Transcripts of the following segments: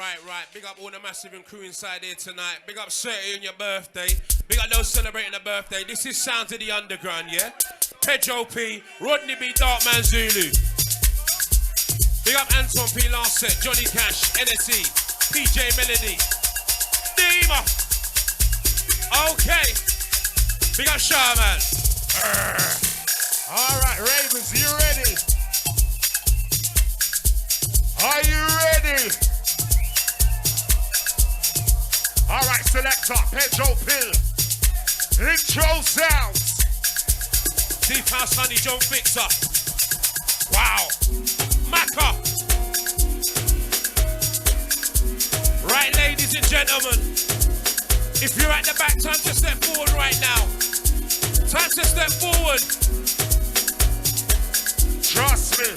Right. Big up all the massive and crew inside here tonight. Big up 30 on your birthday. Big up those celebrating a birthday. This is Sounds of the Underground, yeah? Pedro P, Rodney B, Darkman Zulu. Big up Anton P, Lancet, Johnny Cash, NSE, PJ Melody, Dima. Okay. Big up Shaman. Alright, Ravens, you ready? Are you ready? Alright, selector, Pedro Pill. Intro sounds. Deep House Honey, John Fixer. Wow. Macca. Right, ladies and gentlemen. If you're at the back, time to step forward right now. Time to step forward. Trust me.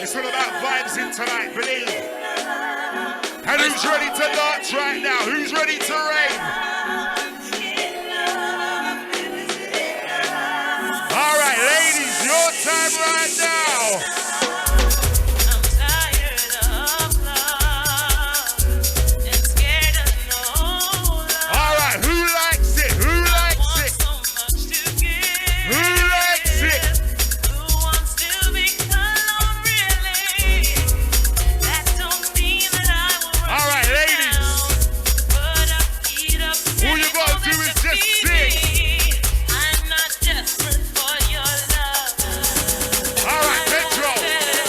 It's all about vibes in tonight, believe. And who's ready to dance right now? Who's ready to rave? All right, ladies, your time right now. I'm tired of love and scared of no love. All right, who likes it? Who likes it? So much to give. Who likes it? Who wants to be alone, really? That don't mean that I will run All right, ladies. down. Put up, eat up, All you gotta do is just sing. I'm not desperate for your love. All right, Pedro,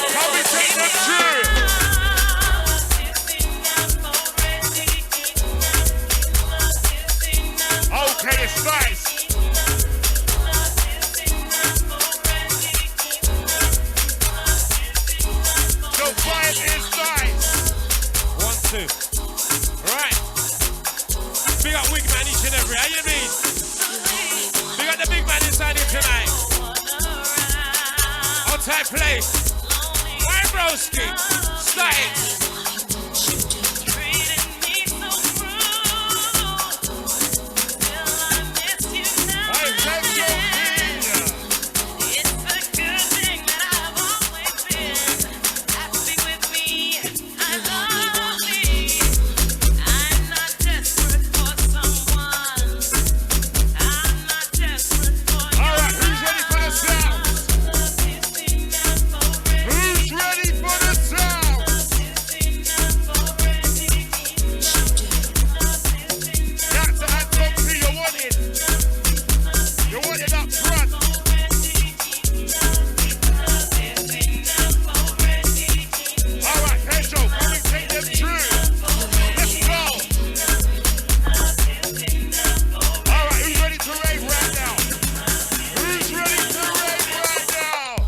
come and take them through. Okay, it's nice. The vibe is nice. 1, 2. Right. Big up Wigman each and every. How you mean? Big up the big man inside here tonight. Outside play. My broski. Style. Hey, Pedro P. All right, who's ready for the sound? Who's ready for the sound? That's the Anton P. You want it. You want it up front. All right, Pedro, come and take them through. Let's go. All right, who's ready to rave right now? Who's ready to rave right now?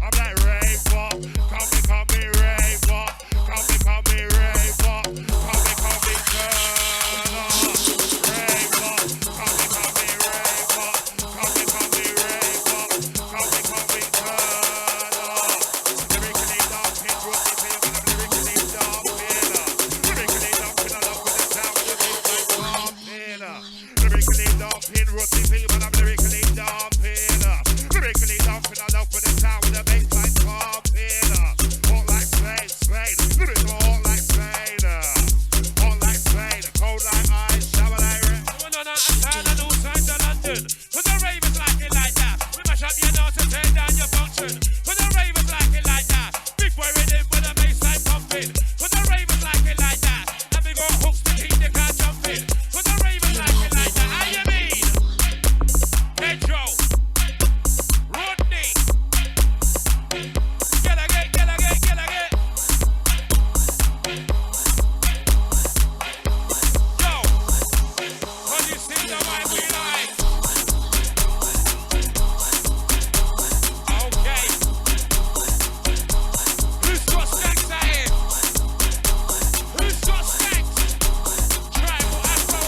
I'm like rave up, come me rave up, come me rave up, come me turn up, rave up, come me rave up, come me rave up, come me turn up. Lyrically dumping, Rodney P, when I'm lyrically dumping, lyrically dumping, I love with the sound of the bass line pumping. Lyrically dumping, Rodney P, when I'm lyrically dumping, lyrically dumping, I love with the sound of the bass line pumping. Hot like Spain, lyrical hot like Spain, cold like ice, shower like rain. Going on outside and all sides of London. Cause the ravers like it like that. We mash up your nose and turn down your function. Cause the ravers like it like that. Big boy rhythm with a bassline pumping. Cause the ravers like it like that. And we got hooks to keep the car jumping. Cause the ravers like it like that. How you mean? Pedro. Rodney. Get a get. Yo. Cause you see the vibe we like. Okay. Who's got stacks out here? Who's got stacks? Tribal Afro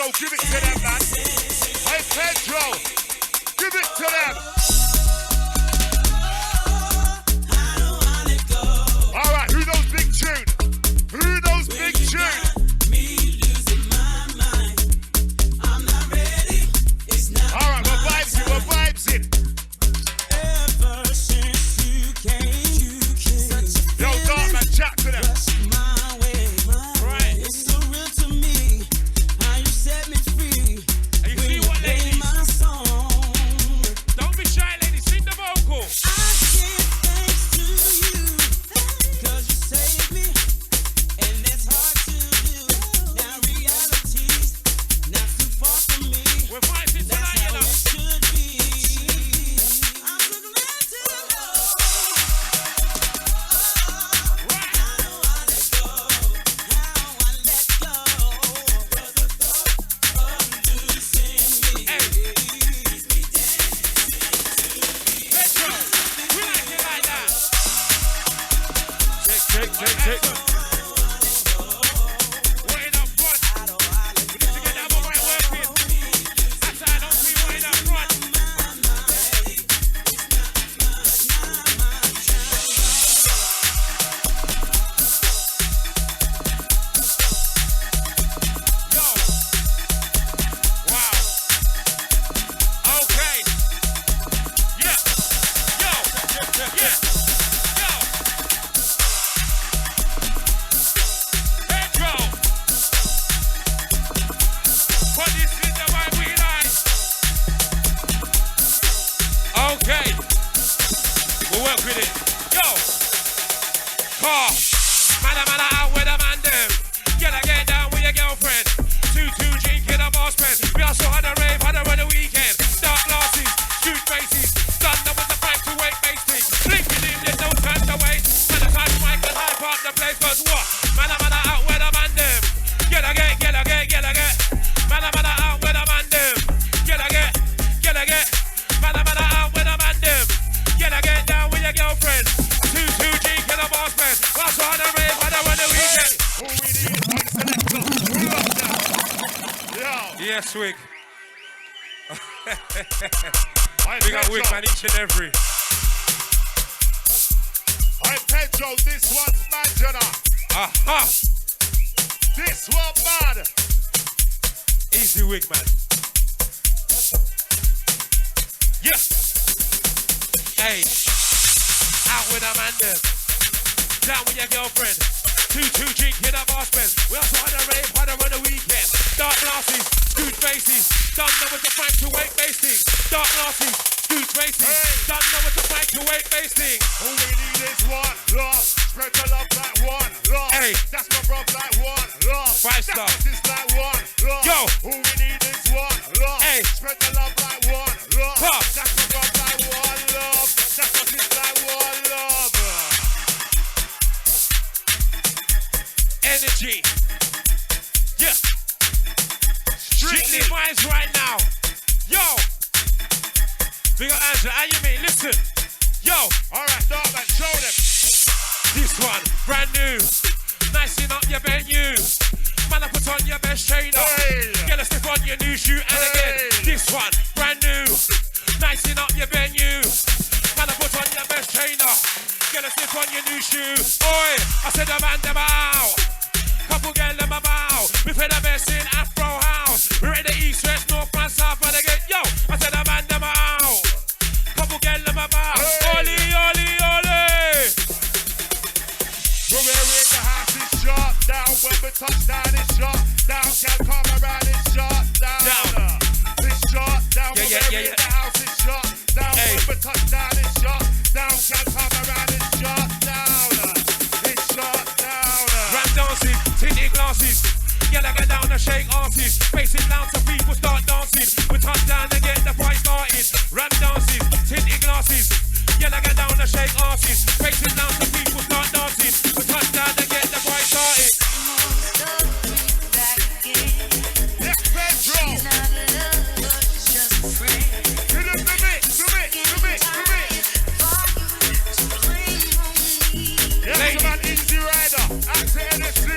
Pedro, give it to them, man. Hey, Pedro, give it to them. All right, who knows big tune? Who knows big tune? All right, we're vibes in, we're vibes in. Yo, Dark Man, chat to them. Right. And you see what, ladies? Don't be shy, ladies. Sing the vocal. We're fighting tonight, you know. Check. Wait up front. We need to get that mobile working. That's how I don't see wait up front. Yo. Wow. Okay. Yeah. Yo. Yeah. Yo. Pedro. But this is the vibe we like. Okay. We'll work with it. Yo. Car. Man out with a man them. Get down with your girlfriend. 2-2 drinking a boss pen. We also had a rave, had a run the weekend. Dark glasses, shoot faces. Done with the fight to wait basic. Blinking in, there's no time to waste. Man, I can't mic and hype up the place. Cause what? Man out with a man them. Get. Man out with a man them. Get. Man out with a man them. Get down with your girlfriend. 2-2 drinking a boss pen. We also had a rave, had a run the weekend. Who we need? One selector. Who up now? Yo. Yes, Wig. Hey, We got Wig, man, each and every. Hey, Pedro, this one's mad, Jenna. Aha! This one mad. Easy Wig, man. Yeah. Hey. Out with a man then. Down with your girlfriend. 2-2 drinking a boss pen. We also had a rave, had a run the weekend. Dark glasses, scoot faces. Done with the Frank to wait basting. Dark glasses, scoot faces. Hey. Done with the Frank to wait basting. All we need is one love. Spread the love like one love. Hey. That's my bro like one love. Five That's star. my sis like one love. Yo. All we need is one love. Hey. Spread the love like one love. Huh. That's my bro like one love. That's my sis like one love. Energy. Yeah. Strictly Strictly. vibes right now. Yo. Big up Angela, how you mean? Listen. Yo. All right, Dark Man, show them. This one, brand new. Nicing up your venue. Man, I put on your best trainer. Hey. Get a stiff on your new shoe. And again, Hey. this one, brand new. Nicing up your venue. Man, I put on your best trainer. Get a stiff on your new shoe. Oi, I said the man them out. Couple girl them about. We play the best in Afro House. We're in the east, west, north, and south. And again, yo, I said the man them out. Couple girl them about. Hey. Oli, oli, oli. We're in the house is shut down. When we touch down, it's shut down. Can't come around, it's shut down. Down. It's shut down. Yeah, We're yeah, in yeah. the house is shut down. Hey. When we touch down, it's shut down. Can't come around, it's shut down. It's shut down. Ram dances, tinted glasses. Get down and shake asses. Facing down to people start dancing. We touch down and get the party started. Ram dances, tinted glasses. Get down and shake asses. Facing down to people start dancing. We touch down and get the party started. Yes, Pedro. Hit him to me, to me, to me, to me. Yes, Lady. man, Easy Rider. Accent NSC.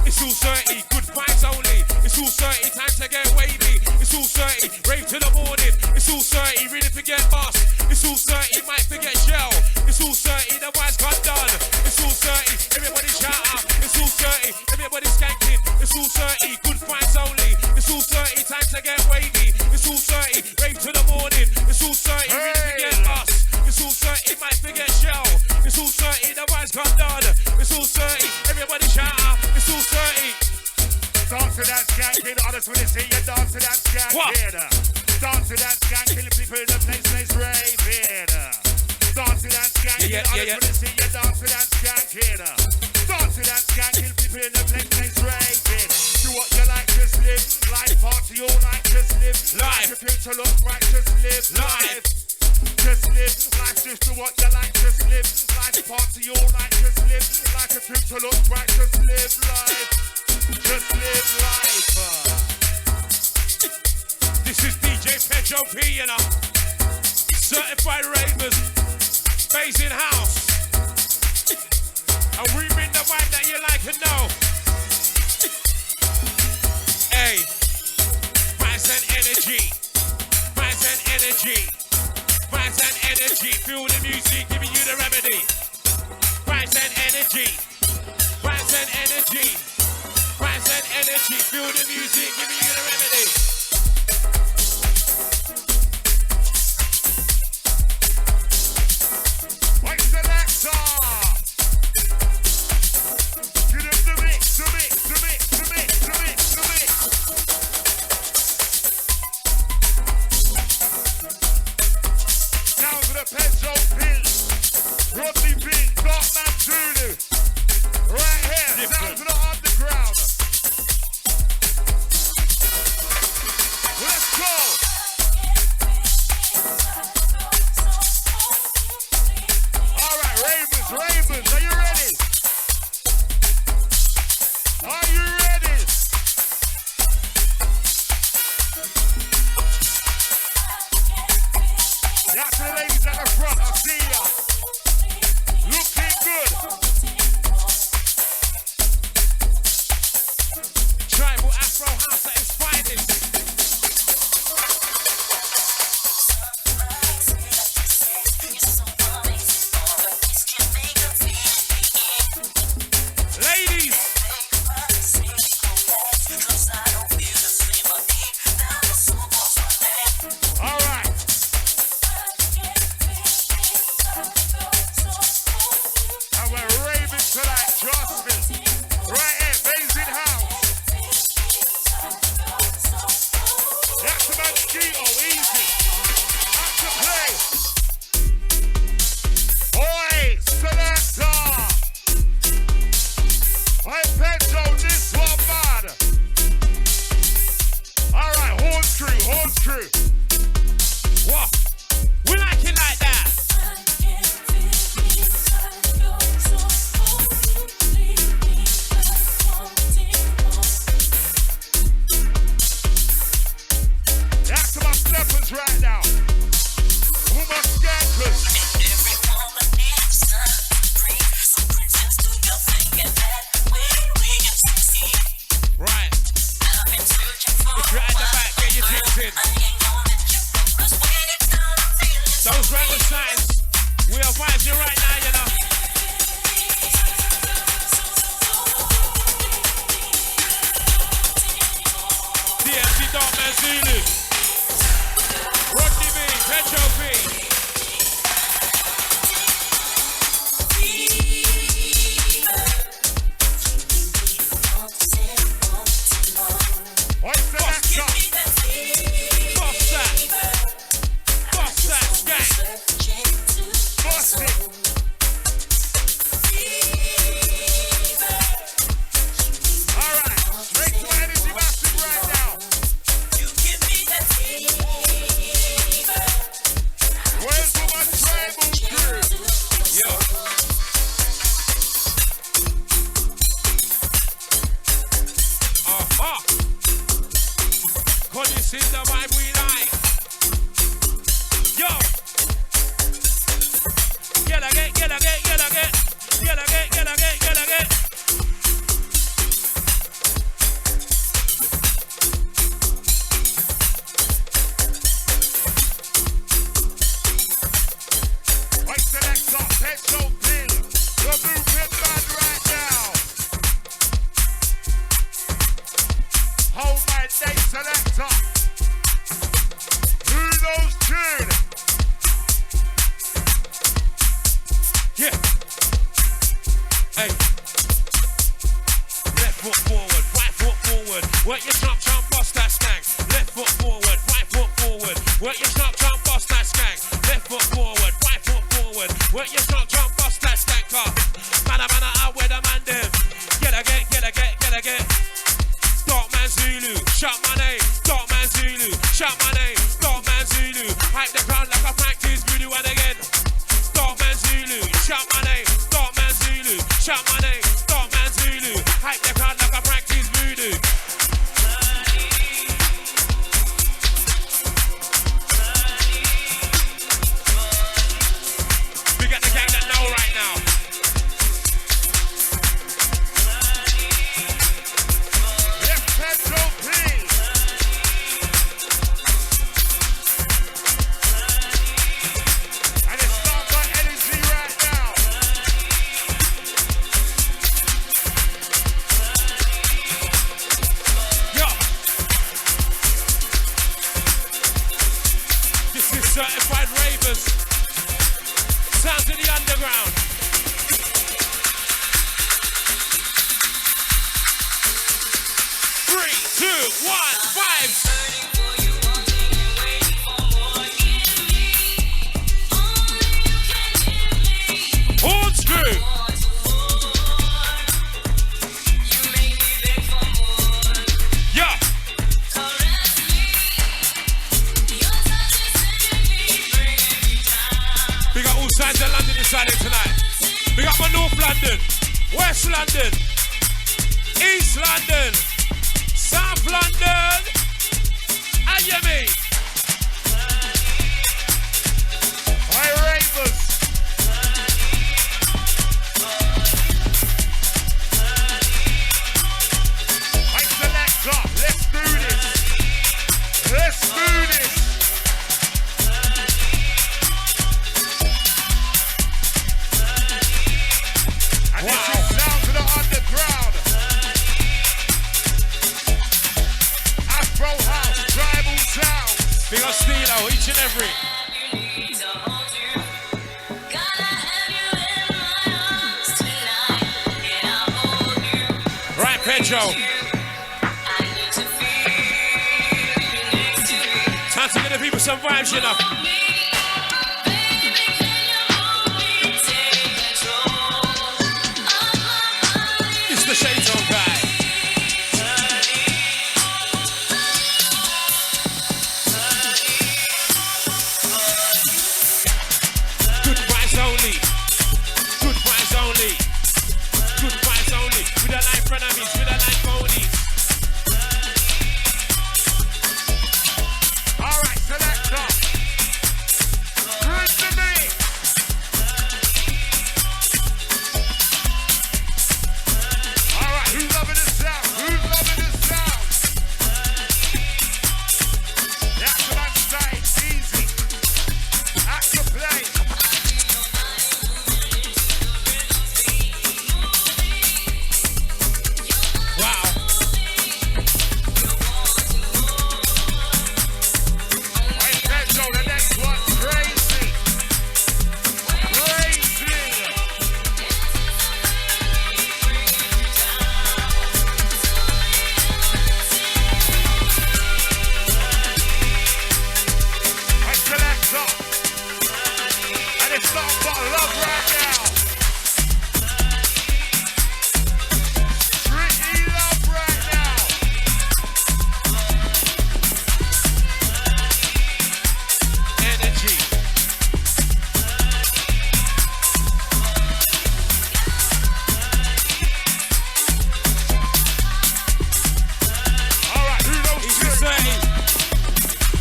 It's all 30, good vibes only. It's all 30, time to get wavy. It's all 30, rave to the morning. It's all 30, ready to get bust. It's all 30, might forget shell. It's all 30, the wise got done. It's all 30, everybody shout out. It's all 30, everybody skanking. It's all 30, good vibes only. It's all 30, time to get wavy. It's all 30, rave to the morning. It's all 30, ready to get bust. It's all 30, might forget shell. It's all 30, the wise got done. It's all 30, everybody shout out. It's all 30. Dance to that skanking, I just wanna see you dance to that skanking. Dance to that skanking, people in the place raving. Dance to that skanking, I just wanna see you dance to that skanking. Dance to that skanking, people in the place raving. Do what you like, just live life. Party all night, just live life. Your future look bright, just live life. Just live life, just do what you like, just live life. Party all night, just live life. Your future look bright, just live life. Just live life. This is DJ Pedro P, you know. Certified ravers, phasing house. And we bring the vibe that you like and know. Hey, vibes and energy. Vibes and energy. Vibes and energy. Feel the music, giving you the remedy. Vibes and energy. Vibes and energy. Vibes and energy, feel the music, giving you the remedy. White selector! Get up the mix, the mix, the mix, the mix, the mix, the mix. Now to the Pedro P, Rodney B, Darkman Zulu. Right here, down to the underground. Let's go! Alright, Ravens, are you ready? Are you ready? That's the ladies at the front, I see ya. Looking good. Tribal Afro House at its finest. Ladies! Alright. And we're raving tonight, trust me. Right here, Basin House. That's the mosquito, easy. Up to play. Oi, selector. I Pedro, this one bad. Alright, horns crew. What? We like it like that. That's to my steppers right now. Who my skankers? Right. If you're at the back, get your drinks in. Those random signs, we are vibing right now, you know. DMC Darkman Zulu. Rodney B, Pedro P. What's the next up? Boss that gang. Bust it. Alright, straight to energy massive right now. Where's all my tribal crew? Yo. Cause this is the vibe we like. Yo. Get again. Work your trump, bust that snag. Left foot forward, right foot forward. Work your trump, bust that snag. Left foot forward, right foot forward. Work your trump, bust that snag car. Man, out where the man them. Get again. Dark man Zulu, shout my name. Dark man Zulu, shout my name. Dark man Zulu, hype the crowd like I practice voodoo and again. Dark man Zulu, shout my name. Dark man Zulu, shout my name. Dark man Zulu, hype the crowd like I practice voodoo. We got the gang that know right now. Yes, Pedro, please. And it's not got energy right now. Yo. This is certified ravers. Sounds of the underground. Three, two, one, five. Old school. Yeah. We got all sides of London inside it tonight. We got my North London, West London, East London, South London, and you mean? Hi, Ravers. Hi, Selector. Let's do this. Let's do this. And this is sounds of the underground. Afro house, tribal sounds. We got Stilo, each and every. Right, Pedro. Time to give the people some vibes, you know. It's the Shades On guy. Good vibes only. Good vibes only. Good vibes only. We don't like frenemies, we don't like phonies. All right, Selector. Bring to me. All right, who's loving the sound? Who's loving the sound? That's what I'm saying. Easy. Act your play. Wow. Right, Pedro, the next one. Crazy. Crazy. Right, Selector. And it's not but love right now. Pretty love right now. Energy. All right, who knows It's tune? the same.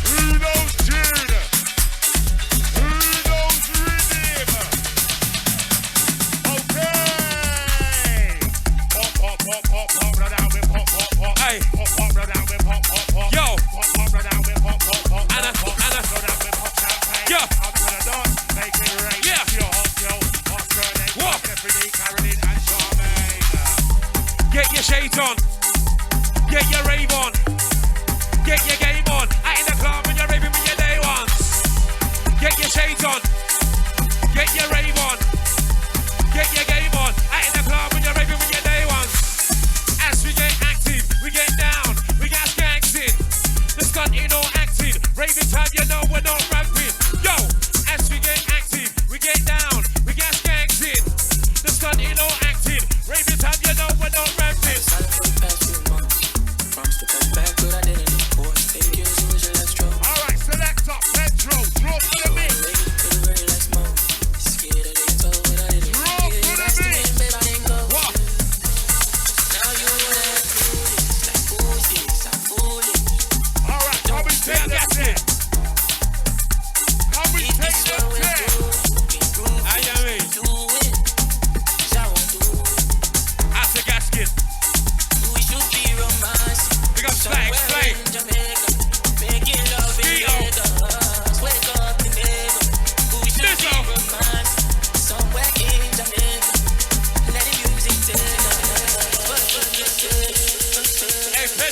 Who knows tune? Who knows rhythm? Okay. Pop, pop, pop, pop, pop, right down with pop, pop, pop. Hey. Pop, pop, right down with pop, pop, pop. Yo. Pop, pop, right down with pop, pop, pop. Anna, Pop, pop, Anna. right down with pop champagne. Yeah. I'm gonna dance, make it rain. Yeah. Your hot girl, hot girl, What? Stephanie, Caroline, and Charmaine. Get your shades on. Get your rave on. Get your game on. Out in the club when you're raving with your day ones. Get your shades on. Get your rave on. Get your game on. Out in the club when you're raving with your day ones. As we get active, we get down. We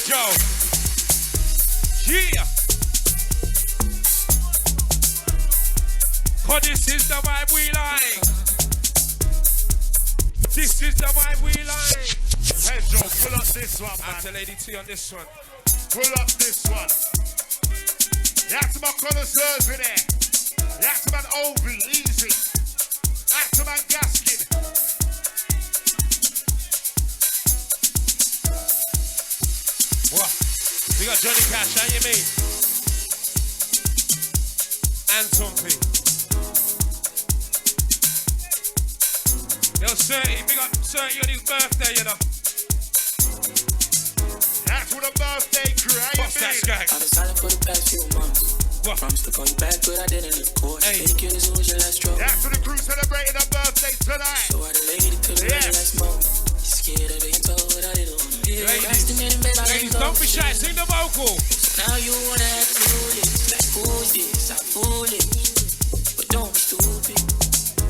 Pedro. Yeah. Cause this is the vibe we like. This is the vibe we like. Pedro, pull up this one, man. After Lady T on this one. Pull up this one. That's my connoisseurs in there. That's man Ovi, easy. That's man Gaskin. What? We got Johnny Cash, how you mean? And Tumpy. Yo, 30, big up 30 on his birthday, you know. That's what a birthday crew, how you What's that, mean? Skag? I've been silent for the past few months. What? Promised to call you back, but I didn't, of course. Hey. Fake it as it was your last straw. That's what the crew celebrating her birthday tonight. So I delayed it till the very Yes. last moment. Scared of being told what I didn't want to hear. Ladies, ladies, don't be shy, sing the vocal. Now you wanna act foolish. Like who's this? I'm foolish. But don't be stupid.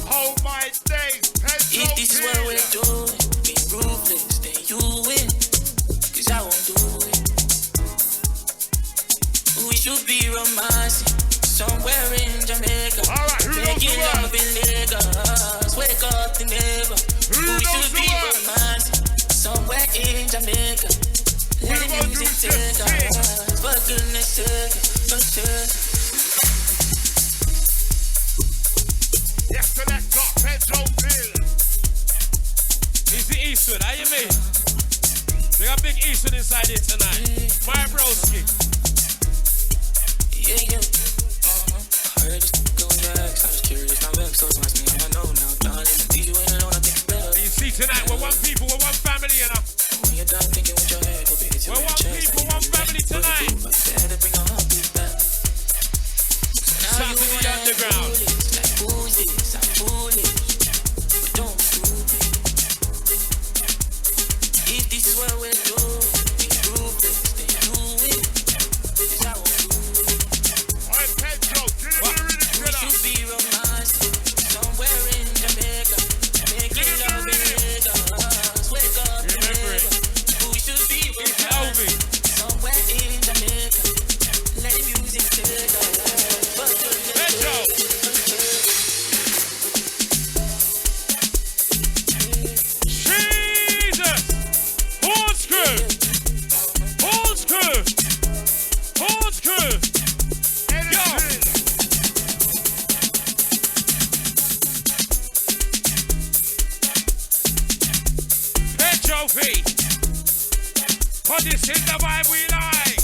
Hold my days, Pedro. If this is what we're doing, being ruthless, then you win. Cause I won't do it. We should be romancing somewhere in Jamaica. Alright, who knows the Making word? love in Lagos. Wake up the neighbor. Who We knows should the be word? romancing somewhere in Jamaica. Let the about music you take just us. For goodness sake, for sure. Yes, selector, Pedro Bill. It's the Eastwood, how you mean? We got big Eastwood inside here tonight. My broski. Yeah, yeah. I heard this going back. I was curious, my web, so ask me how I know now. Darling, these you ain't alone, I think it's better. You see tonight, we're one people, we're one family, you know. When you're done thinking with your head, hope it hits your We're one chest. people, one family tonight. Better bring a heartbeat back. So now Sounds you of the wanna underground. act foolish. Like who's this? I'm foolish. But don't be stupid. If this is what we're doing, be ruthless, then do it. 'Cause I won't do it. Alright, Pedro, get him What? the rhythm, We killer. should be romancing somewhere in Jamaica. Making love in Lagos. Wake up the Remember it. neighbor. We should be It's romancing Elvis. somewhere in Jamaica. Let the music take us. For goodness Pedro. Jesus. Old school. Old school. Old school. Anything. Pedro P. Cause this is the vibe we like.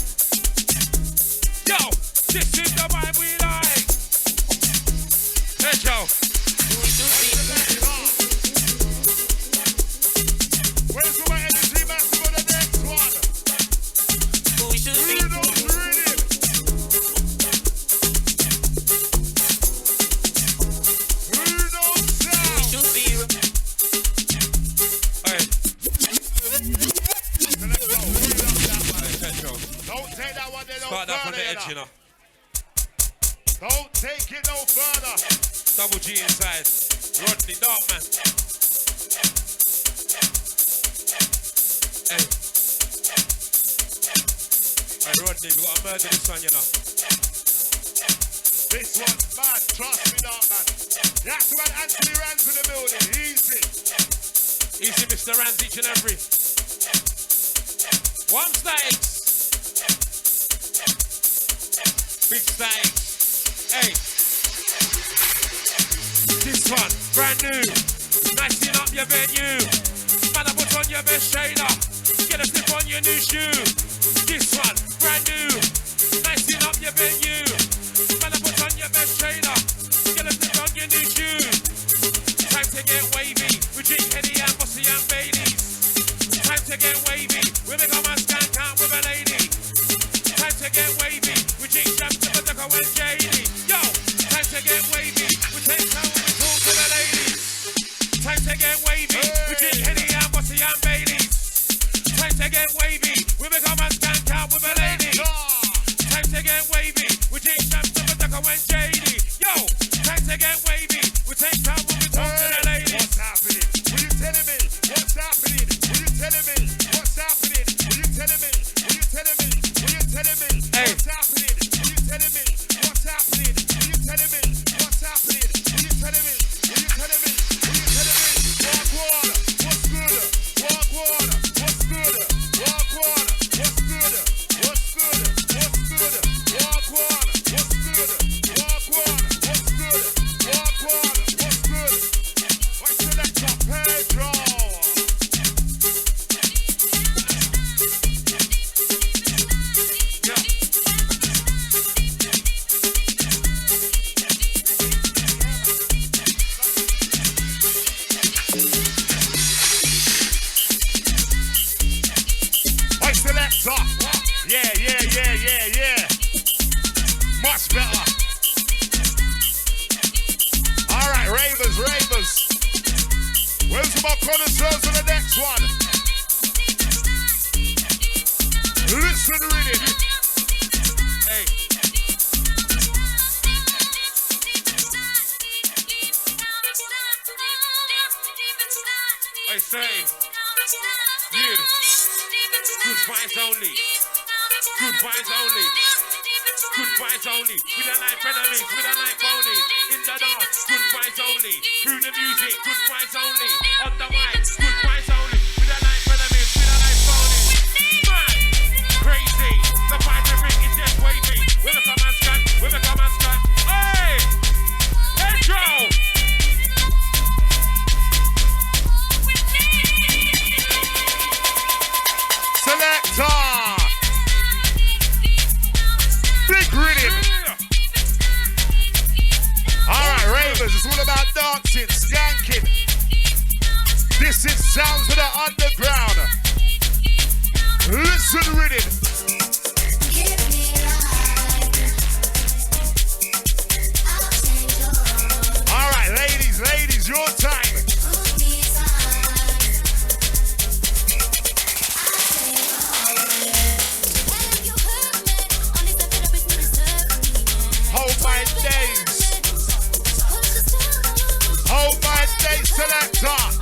Yo, this is the vibe we like. Pedro. we should be Where's my energy massive on the next one? we should Who be knows the rhythm? Who knows sound? should be Hey, Selector, wheel up that one. Pedro. Don't take that one there no Start that from further, the edge, you you know. know. Don't take it no further. Double G inside. Rodney, dark man. Hey. Hey, Rodney, we gotta murder this one, you know. This one's bad, trust me, dog, man. That's when Anthony Rand's in the building. Easy. Easy, Mr. Rands, each and every. One statics. Big statics. Hey. This one, brand new. Nicing up your venue. Man, I put on your best shader. Get a slip on your new shoe. This one, brand new. Nicing up your venue. Man, I put on your best shader. Get a slip on your new shoe. Time to get wavy. We drink Henny and Bossy and Baileys. Time to get wavy. We make a man stand count with a lady. Time to get wavy. We drink Shams to Badaka and JD. Yo, time to get wavy. We take time when we talk to the ladies. Time to get wavy. We drink Henny and Bossy and Baileys. Time to get wavy. We make a man stand count with a lady. Time to get wavy. We drink Shams to Badaka and JD. Yo, time to get wavy. We take time when we talk to the ladies. What's happening? Will you telling me? What's happening? Will you telling me? What's happening? Will you telling me? Will you Yeah. Much better. All right, ravers. Where's my connoisseurs for the next one? Listen with it. Hey. I say, yeah. Good vibes only. Good vibes only. Good vibes only. We don't like enemies. We don't like phonies. In the dance, good vibes only. Through the music, good vibes only. On the mic, good vibes only. We don't like enemies. We don't like phonies. Man, crazy. The vibe we bring is just wavy. With a command scan. Hey, Pedro. Selector. Big rhythm. Alright, ravers, it's all about dancing, skanking. This is sounds of the underground. Listen rhythm. Alright, ladies, your time. Hold my days, selector.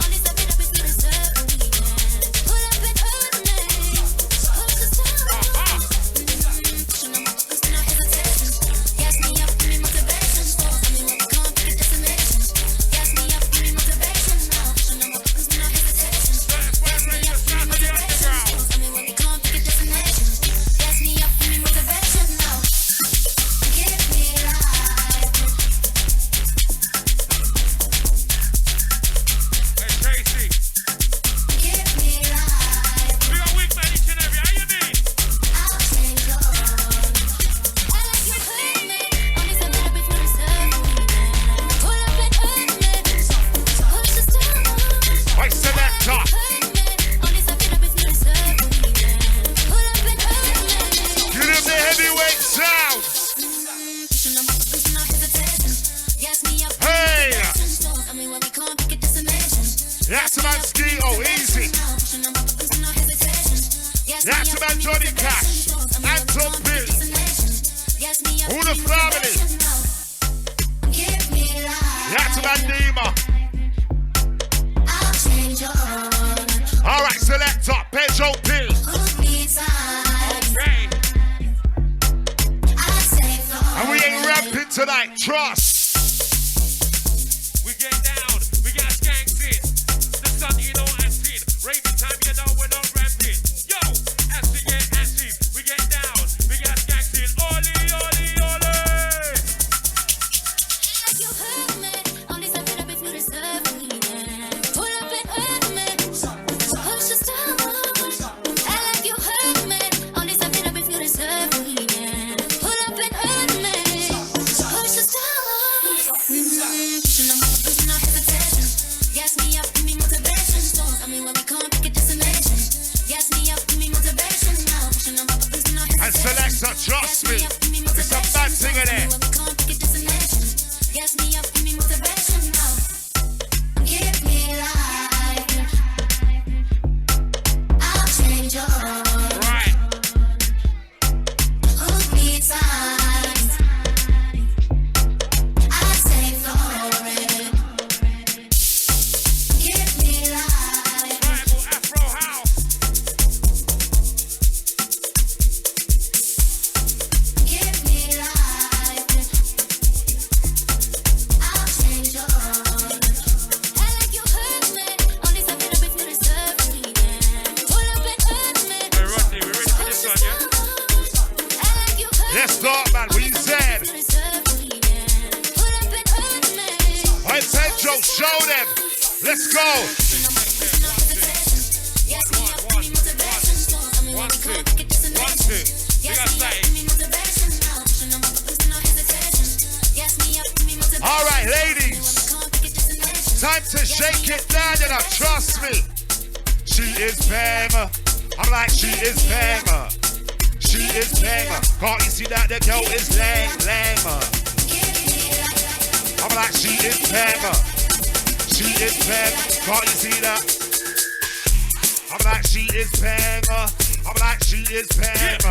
Pedro P. And we ain't rapping tonight, trust. We get down, we got skanks in. The sun, you know, acting. Raving time, you know, we're not rapping. Yo, acid, yeah, acid. We get down, we got skanks in. Oli, oli, oli. Like you heard me, only something up if you deserve me. Pull up and hurt me, push the style. I like you heard me, only something up if you deserve me. Pull up and hurt me, push the style. Pushing on no hesitation. Gas me up, give me motivation. So tell me when we come, pick a destination. Gas me up, give me motivation. Now pushing on no hesitation. And selector, trust me. It's a bad thing in there. Gas me up, give me motivation now. Give me life. I'll change your heart. Right. Hold me tight. I'll stay for it. Give me life. Tribal Afro House. Give me life. I'll change your heart. I like you hurt me. Only something up if you deserve me. Pull up and hurt me. Hey, Rodney, we're ready for this one, yeah? I like you hurt Let's start, man. What you said? you deserve me. Pull up and hurt me. Hey, Pedro, show them. Let's go. One, two. We got something. All right, ladies. Time to shake it down, you know, trust me. She is banger. I'm like, she is banger. she is bang. Can't you see that the girl is lame, lame? I'm like, she is bang. She is bang. Can't you see that? I'm like, she is bang. I'm like, she is bang.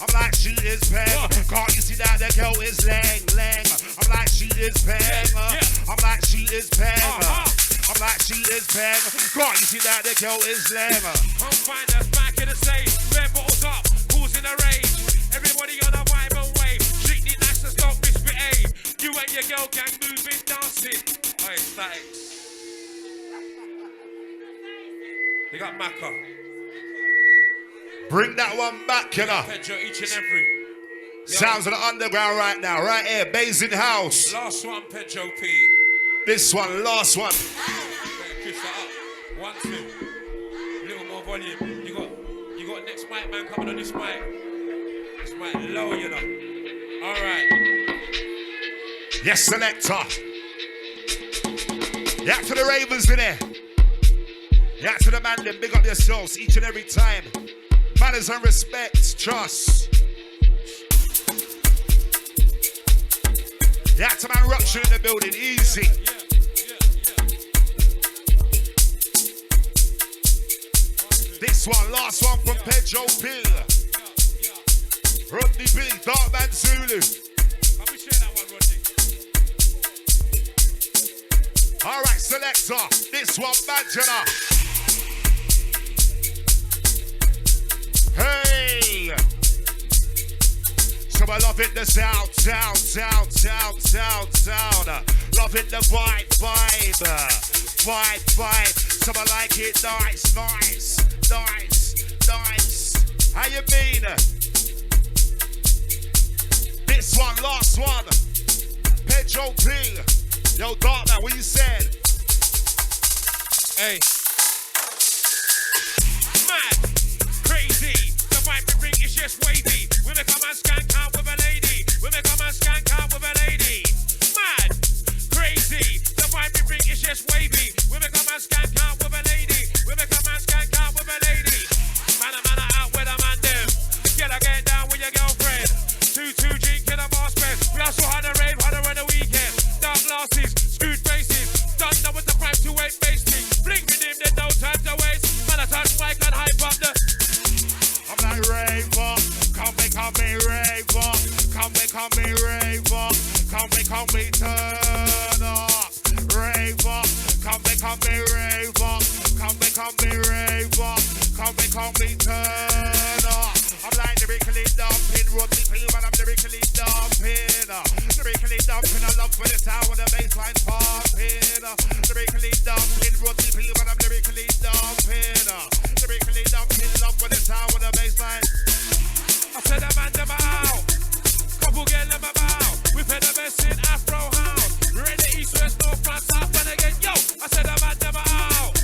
I'm like, she is bang. Can't you see that the girl is lang, lang? I'm like, she is bang. I'm like, she is bang. I'm like, she is bang. Can't you see that the girl is lang? Come find us back in the stage. Red bottles up, pools in a rage. Everybody on a vibe and wave. Strictly nice and stop misbehave. You and your girl gang moving, dancing. Hey, statics. They got Macca. Bring that one back, you know. Pedro, each and every. Sounds of the underground right now, right here, Basin House. Last one, Pedro P. This one, last one. Push that up. 1, 2. Little more volume. You got next mic man coming on this mic. This mic low, you know. All right. Yes, selector. Yeah, to the Ravens in there. Yeah, to the man, them big up yourselves each and every time. Manners and respect, trust. Yeah, to man, rupture in the building, easy. This one, last one from Pedro P. Rodney B, Darkman Zulu. Can we share that one, Rodney? All right, selector. This one, Manjana. Hey! So I love it the sound. Loving the vibe. So I like it nice. How you been? This one, last one. Pedro P. Yo, Darkman, what you said? Hey. Mad. Crazy. The vibe we bring is just wavy. We make a man skank out with a lady. Mad. Crazy. The vibe we bring is just wavy. We make a man skank out with a lady. Man out with a man them. Get down with your girlfriend. 2-2 drink in a bar spend. We also had a rave, had a run a weekend. Dark glasses, screwed faces. Done now with the 528 bass thing. Bling with him, there's no time to waste. Man, I touch mic and hype up the. I'm like raver, come me raver, come me raver, come me turn up, raver, come me raver, come me raver, come me turn up. I'm like lyrically dumping, Rodney P, man, I'm lyrically dumping, I love for the sound when the bassline's pumping, lyrically dumping, Rodney P, man, I'm lyrically dumping, love for the sound when the bassline. I said a man them out. Couple girl them about. We've had the best in Afro house. We're in the east, west, north, front, south, and again. Yo, I said a man them out.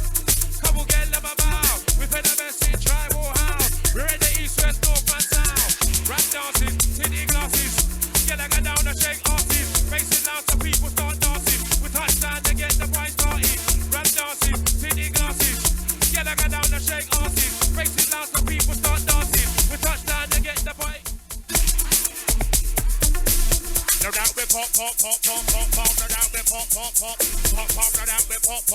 Couple girl them about. We've had the best in tribal house. We're in the east, west, north, front, south. Rap dances, tinted glasses. Get like a down and shake asses. Facing loud so people start dancing. We touch down to get the boys started. Rap dances, tinted glasses. Get like a down and shake asses. Facing loud so people start dancing. We touch down to get the boy. No doubt we pop. No doubt we pop. No doubt we pop.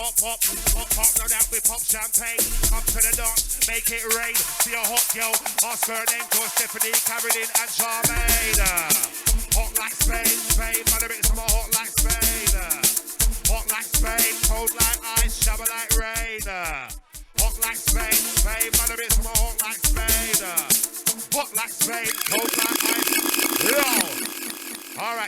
No doubt we pop champagne. Come to the dance, make it rain. See a hot girl, ask her name. Call Stephanie, Caroline, and Charmaine. Hot like Spain. Mother it's more hot like Spain. Hot like Spain, cold like ice, shower like rain. Hot like Spain, mother it's more hot like Spain. Hot like Spain, cold like ice. Yo! Alright,